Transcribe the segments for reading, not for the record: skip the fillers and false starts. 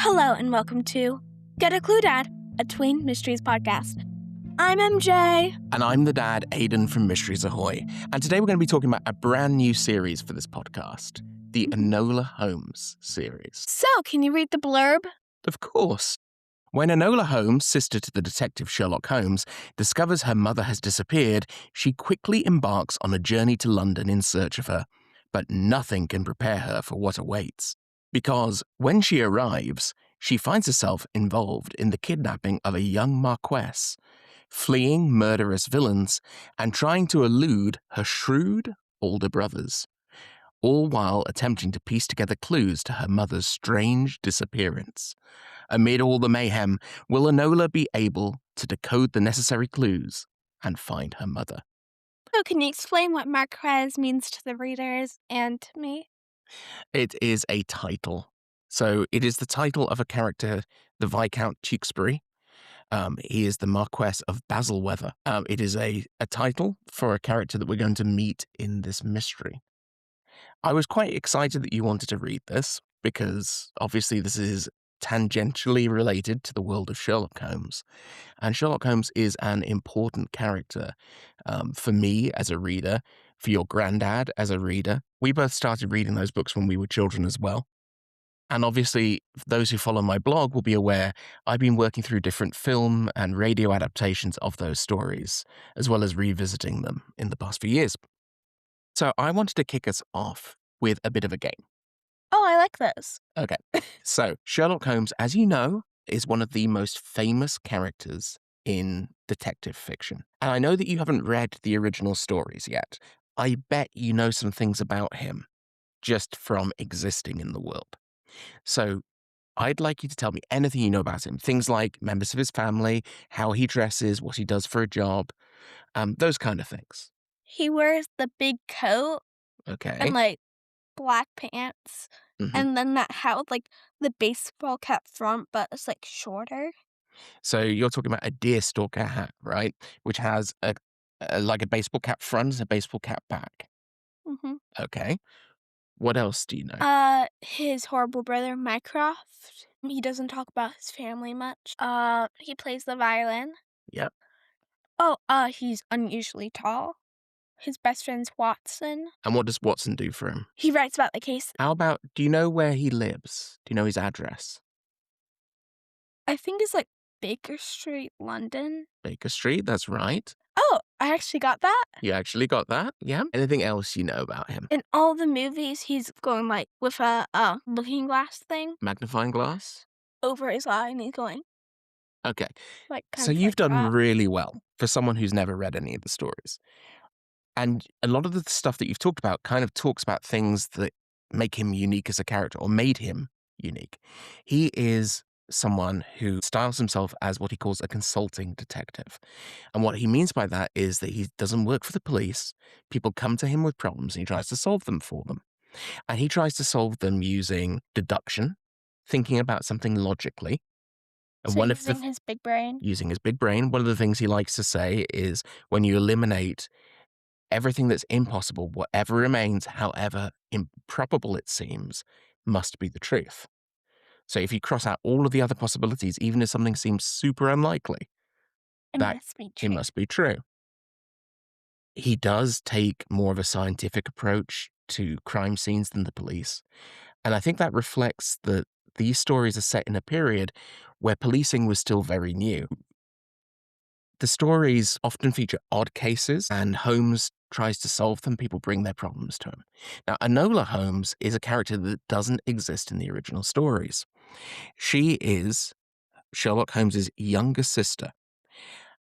Hello and welcome to Get a Clue, Dad, a tween mysteries podcast. I'm MJ. And I'm the dad, Aidan from Mysteries Ahoy. And today we're going to be talking about a brand new series for this podcast, the Enola Holmes series. So, can you read the blurb? Of course. When Enola Holmes, sister to the detective Sherlock Holmes, discovers her mother has disappeared, she quickly embarks on a journey to London in search of her. But nothing can prepare her for what awaits. Because when she arrives, she finds herself involved in the kidnapping of a young Marquess, fleeing murderous villains, and trying to elude her shrewd older brothers, all while attempting to piece together clues to her mother's strange disappearance. Amid all the mayhem, will Enola be able to decode the necessary clues and find her mother? So, can you explain what Marquess means to the readers and to me? It is a title. So it is the title of a character, the Viscount Tewkesbury. He is the Marquess of Basilweather. It is a title for a character that we're going to meet in this mystery. I was quite excited that you wanted to read this because obviously this is tangentially related to the world of Sherlock Holmes. And Sherlock Holmes is an important character for me as a reader, for your granddad as a reader. We both started reading those books when we were children as well. And obviously, those who follow my blog will be aware I've been working through different film and radio adaptations of those stories, as well as revisiting them in the past few years. So I wanted to kick us off with a bit of a game. Oh, I like this. Okay, so Sherlock Holmes, as you know, is one of the most famous characters in detective fiction. And I know that you haven't read the original stories yet. I bet you know some things about him just from existing in the world. So I'd like you to tell me anything you know about him. Things like members of his family, how he dresses, what he does for a job, those kind of things. He wears the big coat Okay. and black pants, Mhm. and then that hat with the baseball cap front, but it's shorter. So you're talking about a deerstalker hat, right? Which has like a baseball cap front and a baseball cap back. Mm-hmm. Okay. What else do you know? His horrible brother, Mycroft. He doesn't talk about his family much. He plays the violin. Yep. Oh, he's unusually tall. His best friend's Watson. And what does Watson do for him? He writes about the case. How about, do you know where he lives? Do you know his address? I think it's Baker Street, London. Baker Street, that's right. Oh, I actually got that. You actually got that? Yeah. Anything else you know about him? In all the movies, he's going with a looking glass thing Magnifying glass? over his eye, and he's going Okay. kind So of you've done that. really well for someone who's never read any of the stories. And a lot of the stuff that you've talked about kind of talks about things that make him unique as a character or made him unique. He is someone who styles himself as what he calls a consulting detective. And what he means by that is that he doesn't work for the police. People come to him with problems and he tries to solve them for them. And he tries to solve them using deduction, thinking about something logically. And So one of using his big brain. using his big brain, one of the things he likes to say is when you eliminate everything that's impossible, whatever remains, however improbable it seems, must be the truth. So if you cross out all of the other possibilities, even if something seems super unlikely, It that must be it true. must be true. He does take more of a scientific approach to crime scenes than the police. And I think that reflects that these stories are set in a period where policing was still very new. The stories often feature odd cases, and Holmes tries to solve them. People bring their problems to him. Now, Enola Holmes is a character that doesn't exist in the original stories. She is Sherlock Holmes's younger sister.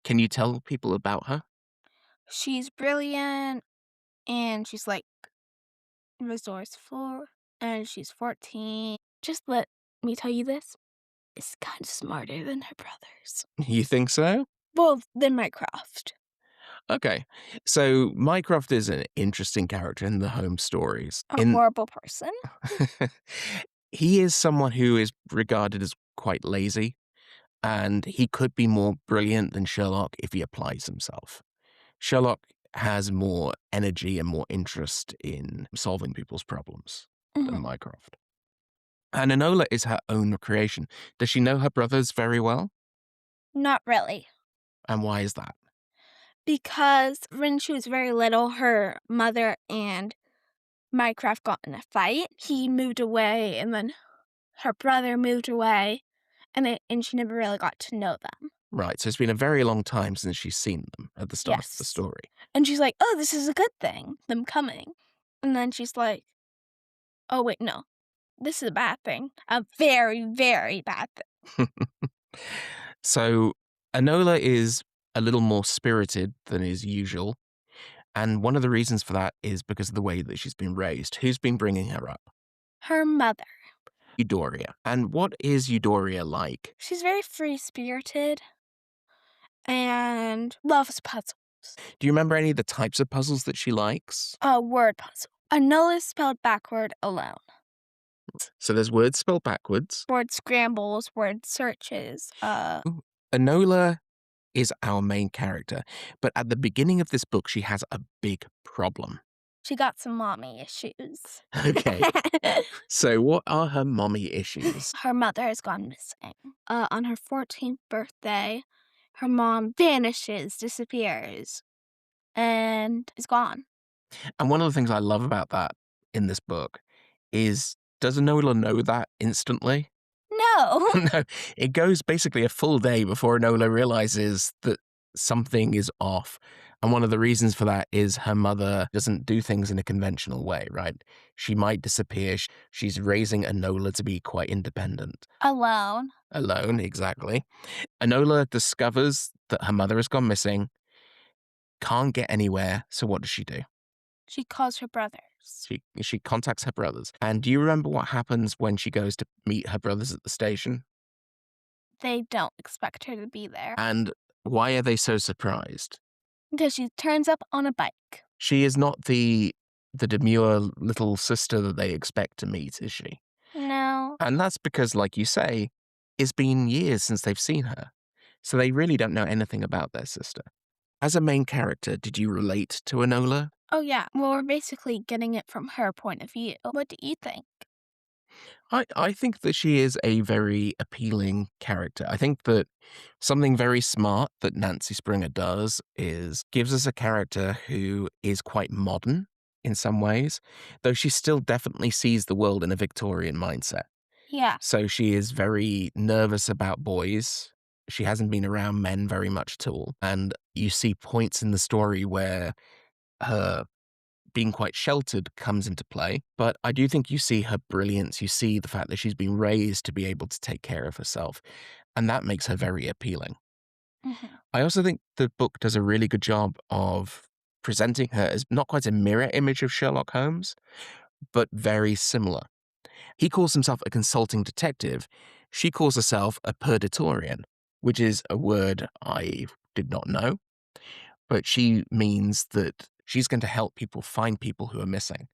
Can you tell people about her? She's brilliant, and she's resourceful, and she's 14. Just let me tell you this. Is kind of smarter than her brothers. You think so? Well, than Mycroft. Okay. So Mycroft is an interesting character in the Holmes stories. A horrible person. He is someone who is regarded as quite lazy, and he could be more brilliant than Sherlock if he applies himself. Sherlock has more energy and more interest in solving people's problems than Mycroft. And Enola is her own creation. Does she know her brothers very well? Not really. And why is that? Because when she was very little, her mother and Minecraft got in a fight. He moved away, and then her brother moved away, and she never really got to know them. Right, so it's been a very long time since she's seen them at the start of the Yes. story. And she's like, "Oh, this is a good thing, them coming." And then she's like, "Oh, wait, no. This is a bad thing. A very, very bad thing." So Enola is a little more spirited than is usual. And one of the reasons for that is because of the way that she's been raised. Who's been bringing her up? Her mother. Eudoria. And what is Eudoria like? She's very free-spirited and loves puzzles. Do you remember any of the types of puzzles that she likes? A word puzzle. Enola is spelled backward alone. So there's words spelled backwards. Word scrambles, word searches. Ooh, Enola is our main character, but at the beginning of this book, she has a big problem. She got some mommy issues. Okay, so what are her mommy issues? Her mother has gone missing. On her 14th birthday, her mom vanishes, disappears, and is gone. And one of the things I love about that in this book is, does Enola know that instantly? No. No, it goes basically a full day before Enola realizes that something is off. And one of the reasons for that is her mother doesn't do things in a conventional way, right? She might disappear. She's raising Enola to be quite independent. Alone. Alone, exactly. Enola discovers that her mother has gone missing, can't get anywhere. So what does she do? She calls her brothers. She contacts her brothers. And do you remember what happens when she goes to meet her brothers at the station? They don't expect her to be there And why are they so surprised? because she turns up on a bike. She is not the demure little sister that they expect to meet, is she? No. And that's because, like you say, it's been years since they've seen her. So they really don't know anything about their sister. As a main character, did you relate to Enola? Oh, yeah. Well, we're basically getting it from her point of view. What do you think? I think that she is a very appealing character. I think that something very smart that Nancy Springer does is gives us a character who is quite modern in some ways, though she still definitely sees the world in a Victorian mindset. Yeah. So she is very nervous about boys. She hasn't been around men very much at all. And you see points in the story where her being quite sheltered comes into play. But I do think you see her brilliance. You see the fact that she's been raised to be able to take care of herself. And that makes her very appealing. Hmm. I also think the book does a really good job of presenting her as not quite a mirror image of Sherlock Holmes, but very similar. He calls himself a consulting detective. She calls herself a purgatorian, which is a word I did not know, but she means that she's going to help people find people who are missing.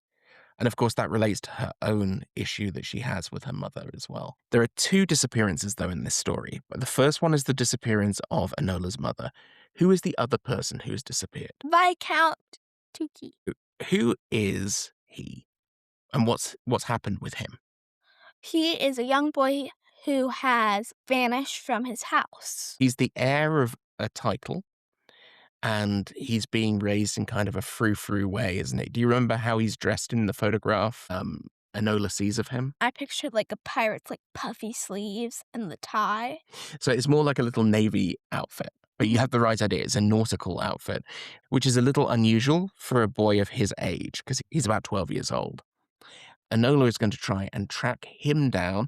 And of course, that relates to her own issue that she has with her mother as well. There are two disappearances, though, in this story. But the first one is the disappearance of Enola's mother. Who is the other person who's disappeared? Viscount Tukey. Who is he? And what's happened with him? He is a young boy who has vanished from his house. He's the heir of a title, and he's being raised in kind of a frou-frou way, isn't he? Do you remember how he's dressed in the photograph Enola sees of him? I pictured like a pirate's like puffy sleeves and the tie. So it's more like a little navy outfit, but you have the right idea. It's a nautical outfit, which is a little unusual for a boy of his age because he's about 12 years old. Enola is going to try and track him down,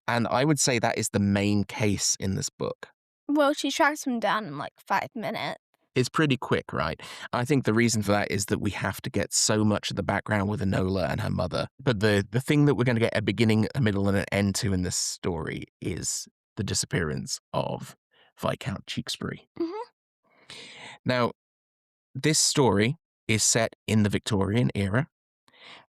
and I would say that is the main case in this book. Well, she tracks him down in like 5 minutes. It's pretty quick, right? I think the reason for that is that we have to get so much of the background with Enola and her mother. But the thing that we're going to get a beginning, a middle, and an end to in this story is the disappearance of Viscount Tewkesbury. Hmm. Now, this story is set in the Victorian era,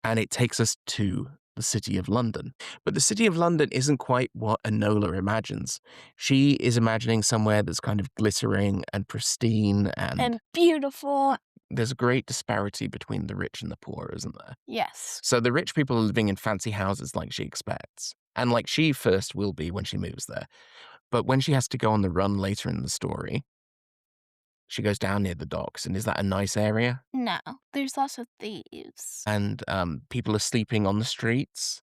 and it takes us to the City of London. But the City of London isn't quite what Enola imagines. She is imagining somewhere that's kind of glittering and pristine and And beautiful. there's a great disparity between the rich and the poor, isn't there? Yes. So the rich people are living in fancy houses like she expects, and like she first will be when she moves there. But when she has to go on the run later in the story, she goes down near the docks, and is that a nice area? No, there's also thieves. And people are sleeping on the streets.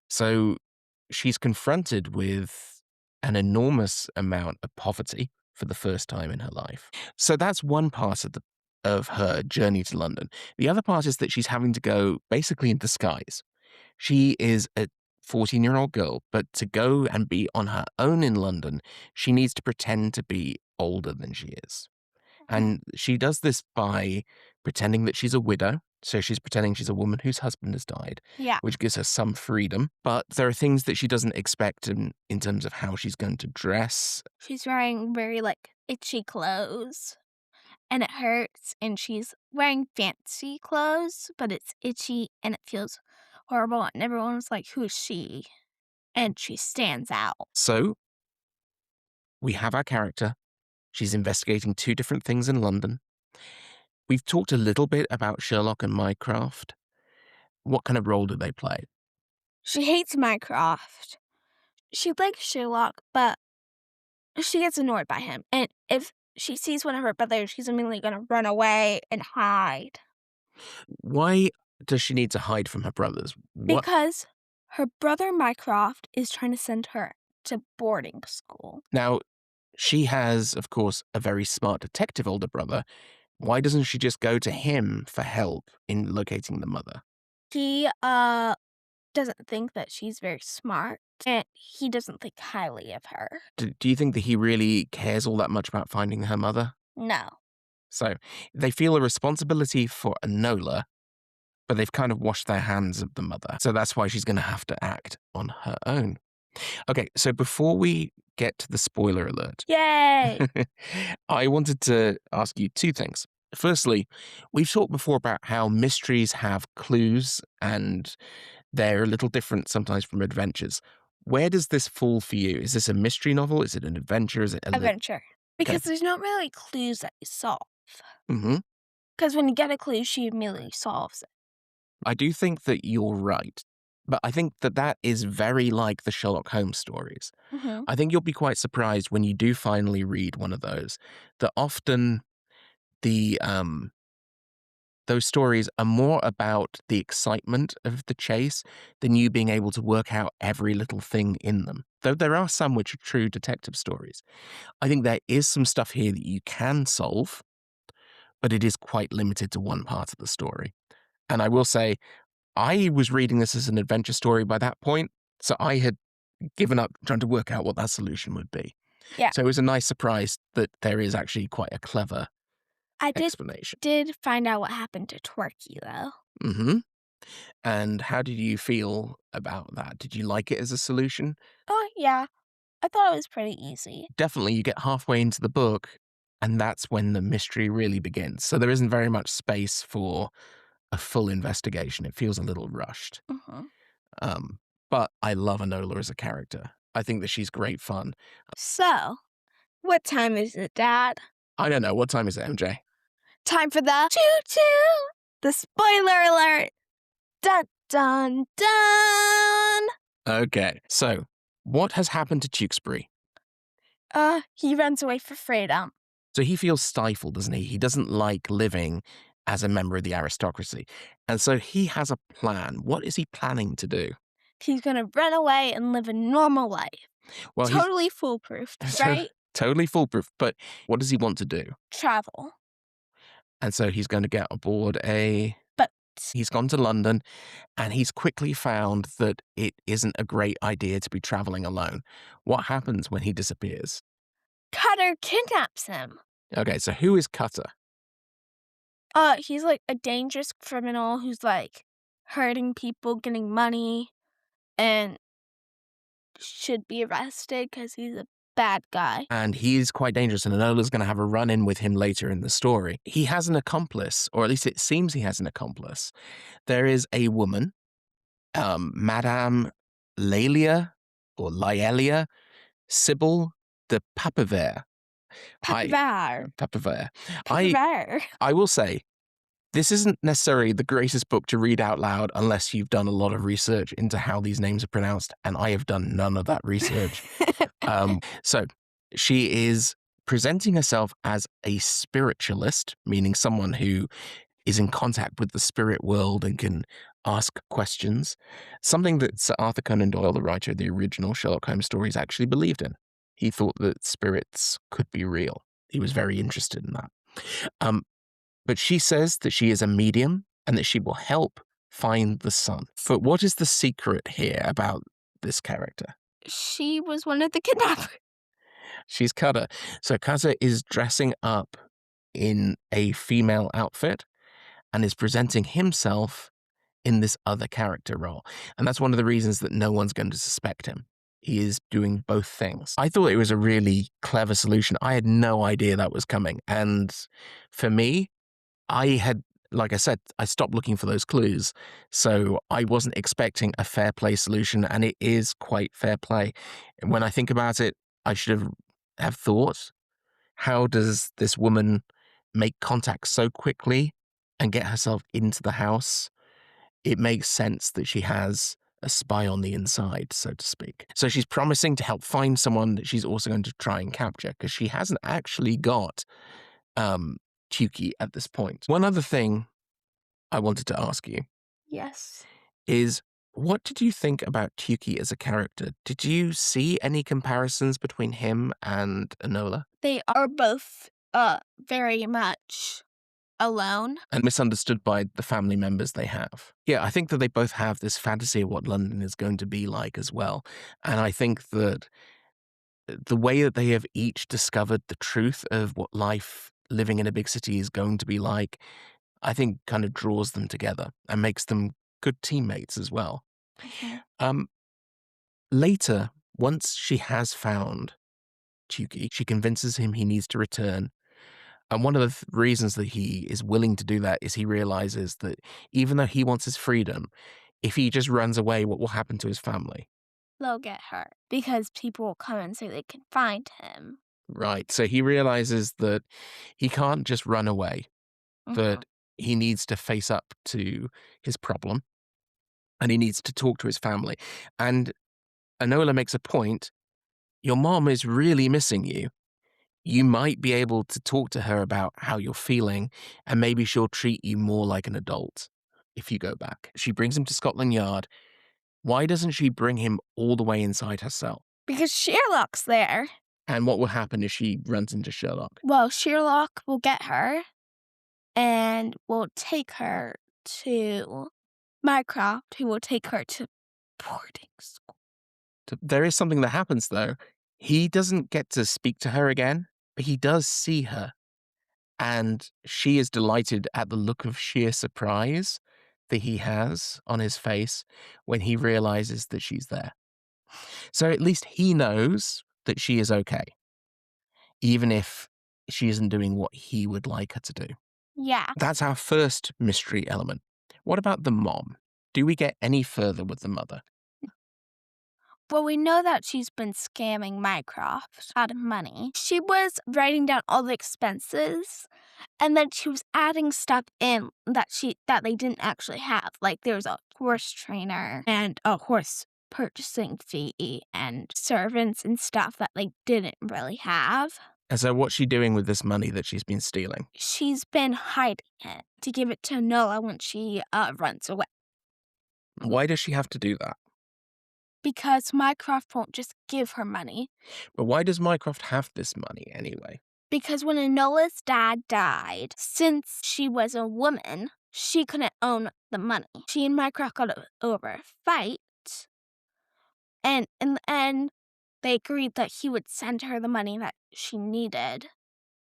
So she's confronted with an enormous amount of poverty for the first time in her life. So that's one part of her journey to London. The other part is that she's having to go basically in disguise. She is a 14-year-old girl, but to go and be on her own in London, she needs to pretend to be older than she is. Mhm. And she does this by pretending that she's a widow. So she's pretending she's a woman whose husband has died, Yeah. which gives her some freedom. But there are things that she doesn't expect in terms of how she's going to dress. She's wearing very, like, itchy clothes, and it hurts, and she's wearing fancy clothes, but it's itchy, and it feels horrible, and everyone's like, "Who is she?" And she stands out. So we have our character. She's investigating two different things in London. We've talked a little bit about Sherlock and Mycroft. What kind of role do they play? She hates Mycroft. She likes Sherlock, but she gets annoyed by him, and if she sees one of her brothers, she's immediately gonna run away and hide. Why does she need to hide from her brothers? What? Because her brother Mycroft is trying to send her to boarding school. Now, she has, of course, a very smart detective older brother. Why doesn't she just go to him for help in locating the mother? He, doesn't think that she's very smart, and he doesn't think highly of her. Do you think that he really cares all that much about finding her mother? No. So they feel a responsibility for Enola, but they've kind of washed their hands of the mother. So that's why she's going to have to act on her own. Okay, so before we get to the spoiler alert, Yay! I wanted to ask you two things. Firstly, we've talked before about how mysteries have clues and they're a little different sometimes from adventures. Where does this fall for you? Is this a mystery novel? Is it an adventure? Is it a Adventure. Okay. Because there's not really clues that you solve. hmm Because when you get a clue, she immediately solves it. I do think that you're right, but I think that that is very like the Sherlock Holmes stories. Mhm. I think you'll be quite surprised when you do finally read one of those. That often the those stories are more about the excitement of the chase than you being able to work out every little thing in them. Though there are some which are true detective stories. I think there is some stuff here that you can solve, but it is quite limited to one part of the story. And I will say, I was reading this as an adventure story by that point, so I had given up trying to work out what that solution would be. Yeah. So it was a nice surprise that there is actually quite a clever I explanation. did find out what happened to Twerky, though. hmm And how did you feel about that? Did you like it as a solution? Oh, yeah. I thought it was pretty easy. Definitely, you get halfway into the book, and that's when the mystery really begins. So there isn't very much space for a full investigation. It feels a little rushed. Mhm. Um, but I love Enola as a character. I think that she's great fun. So, what time is it, Dad? I don't know. What time is it, MJ? Time for the choo-choo! The spoiler alert! Dun, dun, dun! Okay. So, what has happened to Tewkesbury? He runs away for freedom. So he feels stifled, doesn't he? He doesn't like living as a member of the aristocracy. And so he has a plan. What is he planning to do? He's gonna run away and live a normal life. Well, Totally foolproof, he's right? totally foolproof. But what does he want to do? Travel. And so he's going to get aboard a. But He's gone to London and he's quickly found that it isn't a great idea to be traveling alone. What happens when he disappears? Cutter kidnaps him. Okay, so who is Cutter? He's like a dangerous criminal who's like hurting people, getting money, and should be arrested because he's a bad guy. And he's quite dangerous, and Enola's going to have a run in with him later in the story. He has an accomplice, or at least it seems he has an accomplice. There is a woman, Madame Laelia, or Laelia, Sybil de Papavere. Papaver. Papavere. Papaver. I will say, This isn't necessarily the greatest book to read out loud unless you've done a lot of research into how these names are pronounced, and I have done none of that research. So she is presenting herself as a spiritualist, meaning someone who is in contact with the spirit world and can ask questions, something that Sir Arthur Conan Doyle, the writer of the original Sherlock Holmes stories, actually believed in. He thought that spirits could be real. He was very interested in that. Um, but she says that she is a medium and that she will help find the sun. But what is the secret here about this character? She was one of the kidnappers. She's Cutter. So Cutter is dressing up in a female outfit and is presenting himself in this other character role. And that's one of the reasons that no one's going to suspect him. He is doing both things. I thought it was a really clever solution. I had no idea that was coming. And for me, like I said, I stopped looking for those clues. So I wasn't expecting a fair play solution, and it is quite fair play. When I think about it, I should have thought, how does this woman make contact so quickly and get herself into the house? It makes sense that she has a spy on the inside, so to speak. So she's promising to help find someone that she's also going to try and capture, because she hasn't actually got Tukey at this point. One other thing I wanted to ask you Yes. is, what did you think about Tukey as a character? Did you see any comparisons between him and Enola? They are both very much alone. And misunderstood by the family members they have. Yeah, I think that they both have this fantasy of what London is going to be like as well. And I think that the way that they have each discovered the truth of what life living in a big city is going to be like, I think kind of draws them together and makes them good teammates as well. Mhm. Um, Later, once she has found Tukey, she convinces him he needs to return. And one of the reasons that he is willing to do that is he realizes that even though he wants his freedom, if he just runs away, what will happen to his family? They'll get hurt because people will come and say they can find him. Right. So he realizes that he can't just run away, Mhm. that he needs to face up to his problem and he needs to talk to his family. And Enola makes a point: your mom is really missing you. You might be able to talk to her about how you're feeling, and maybe she'll treat you more like an adult if you go back. She brings him to Scotland Yard. Why doesn't she bring him all the way inside her cell? Because Sherlock's there. And what will happen if she runs into Sherlock? Well, Sherlock will get her and will take her to Mycroft, who will take her to boarding school. There is something that happens, though. He doesn't get to speak to her again, but he does see her. And she is delighted at the look of sheer surprise that he has on his face when he realizes that she's there. So at least he knows that she is okay, even if she isn't doing what he would like her to do. Yeah. That's our first mystery element. What about the mom? Do we get any further with the mother? Well, we know that she's been scamming Mycroft out of money. She was writing down all the expenses, and then she was adding stuff in that they didn't actually have. Like there was a horse trainer and a horse purchasing fee and servants and stuff that they didn't really have. And so what's she doing with this money that she's been stealing? She's been hiding it to give it to Noah when she runs away. Why does she have to do that? Because Mycroft won't just give her money. But why does Mycroft have this money anyway? Because when Enola's dad died, since she was a woman, she couldn't own the money. She and Mycroft got over a fight, and in the end, they agreed that he would send her the money that she needed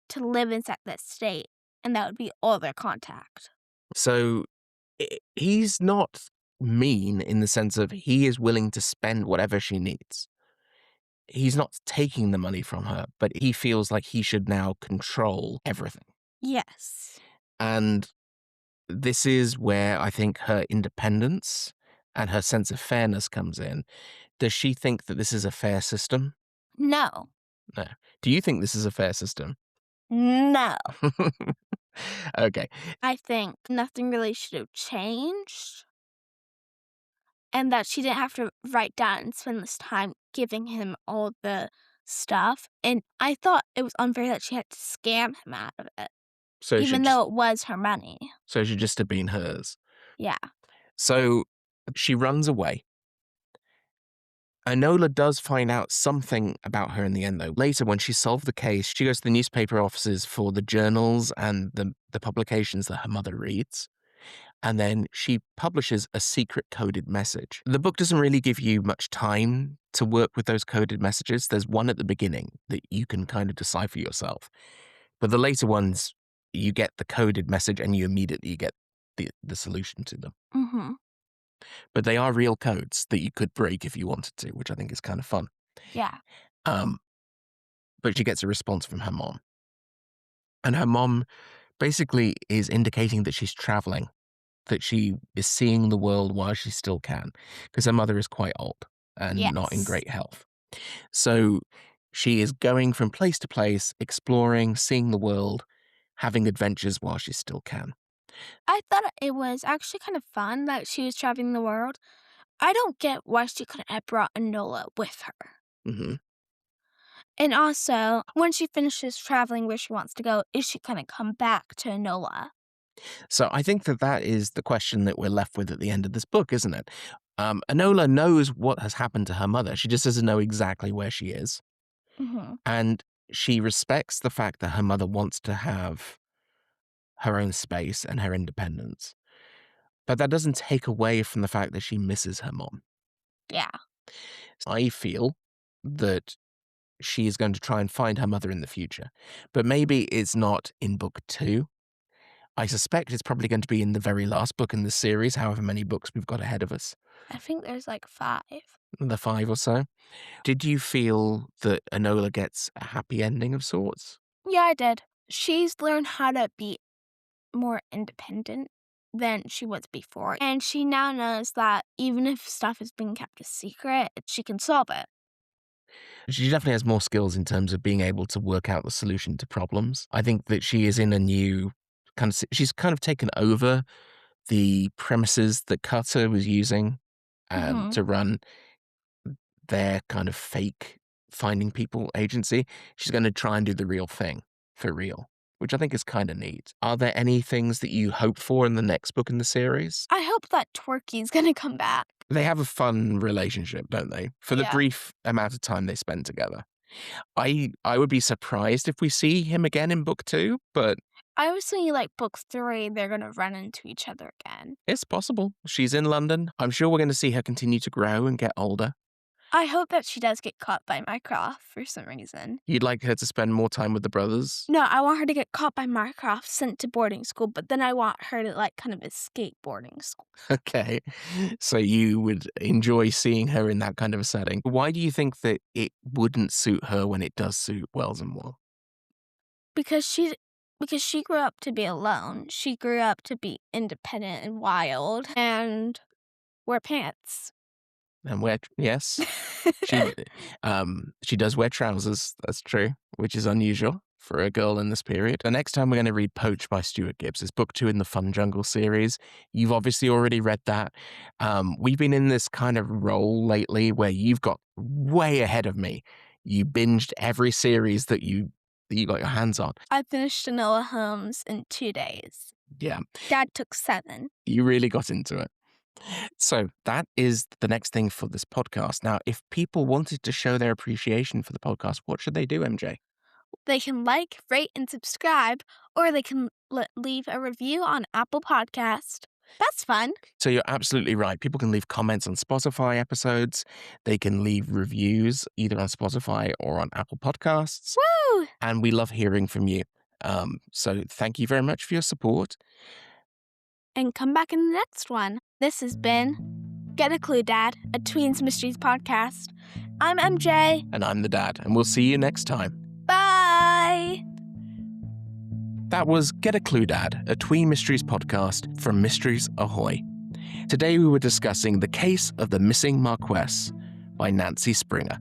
to live inside the state, and that would be all their contact. So he's not mean in the sense of he is willing to spend whatever she needs. He's not taking the money from her, but he feels like he should now control everything. Yes. And this is where I think her independence and her sense of fairness comes in. Does she think that this is a fair system? No. No. Do you think this is a fair system? No. Okay. I think nothing really should have changed, and that she didn't have to write down and spend this time giving him all the stuff, and I thought it was unfair that she had to scam him out of it, So it should even just though it was her money. so it should just have been hers. Yeah. So she runs away. Enola does find out something about her in the end, though. Later, when she solved the case, she goes to the newspaper offices for the journals and the publications that her mother reads. And then she publishes a secret coded message. The book doesn't really give you much time to work with those coded messages. There's one at the beginning that you can kind of decipher yourself. But the later ones, you get the coded message and you immediately get the solution to them. Mhm. But they are real codes that you could break if you wanted to, which I think is kind of fun. Yeah. Um, but she gets a response from her mom. And her mom basically is indicating that she's traveling, that she is seeing the world while she still can, because her mother is quite old and not in Yes. great health. So she is going from place to place, exploring, seeing the world, having adventures while she still can. I thought it was actually kind of fun that she was traveling the world. I don't get why she couldn't have brought Enola with her. Hmm. And also, when she finishes traveling where she wants to go, is she gonna come back to Enola? So I think that that is the question that we're left with at the end of this book, isn't it? Enola knows what has happened to her mother. She just doesn't know exactly where she is. Mhm. And she respects the fact that her mother wants to have her own space and her independence. But that doesn't take away from the fact that she misses her mom. Yeah. I feel that she is going to try and find her mother in the future. But maybe it's not in book 2. I suspect it's probably going to be in the very last book in the series, however many books we've got ahead of us, I think there's like 5. the 5 or so. Did you feel that Enola gets a happy ending of sorts? Yeah, I did. She's learned how to be more independent than she was before, and she now knows that even if stuff is being kept a secret, she can solve it. She definitely has more skills in terms of being able to work out the solution to problems. I think that she is in a new she's kind of taken over the premises that Cutter was using Mhm. to run their kind of fake finding people agency. She's going to try and do the real thing for real, which I think is kind of neat. Are there any things that you hope for in the next book in the series? I hope that Twerky's gonna come back. They have a fun relationship, don't they? For the Yeah. brief amount of time they spend together. I would be surprised if we see him again in book 2, but I was thinking like book 3, they're gonna run into each other again. it's possible. She's in London. I'm sure we're going to see her continue to grow and get older. I hope that she does get caught by Mycroft for some reason. You'd like her to spend more time with the brothers? No, I want her to get caught by Mycroft, sent to boarding school, but then I want her to like kind of escape boarding school. Okay. So you would enjoy seeing her in that kind of a setting. Why do you think that it wouldn't suit her when it does suit Wells and Wall? Because she grew up to be alone. She grew up to be independent and wild and wear pants. And yes, she she does wear trousers, that's true, which is unusual for a girl in this period. The next time we're going to read Poached by Stuart Gibbs. It's book 2 in the Fun Jungle series. You've obviously already read that. We've been in this kind of role lately where you've got way ahead of me. You binged every series that you got your hands on. I finished Enola Holmes in 2 days. Yeah, Dad took 7. you really got into it. So that is the next thing for this podcast. Now, if people wanted to show their appreciation for the podcast, what should they do, MJ? They can like, rate, and subscribe, or they can leave a review on Apple Podcast. That's fun. So you're absolutely right. People can leave comments on Spotify episodes. They can leave reviews either on Spotify or on Apple Podcasts. Woo! And we love hearing from you. So thank you very much for your support. And come back in the next one. This has been Get a Clue, Dad, a Tweens Mysteries podcast. I'm MJ. And I'm the dad. And we'll see you next time. Bye! That was Get a Clue, Dad, a Tween Mysteries podcast from Mysteries Ahoy. Today we were discussing The Case of the Missing Marquess by Nancy Springer.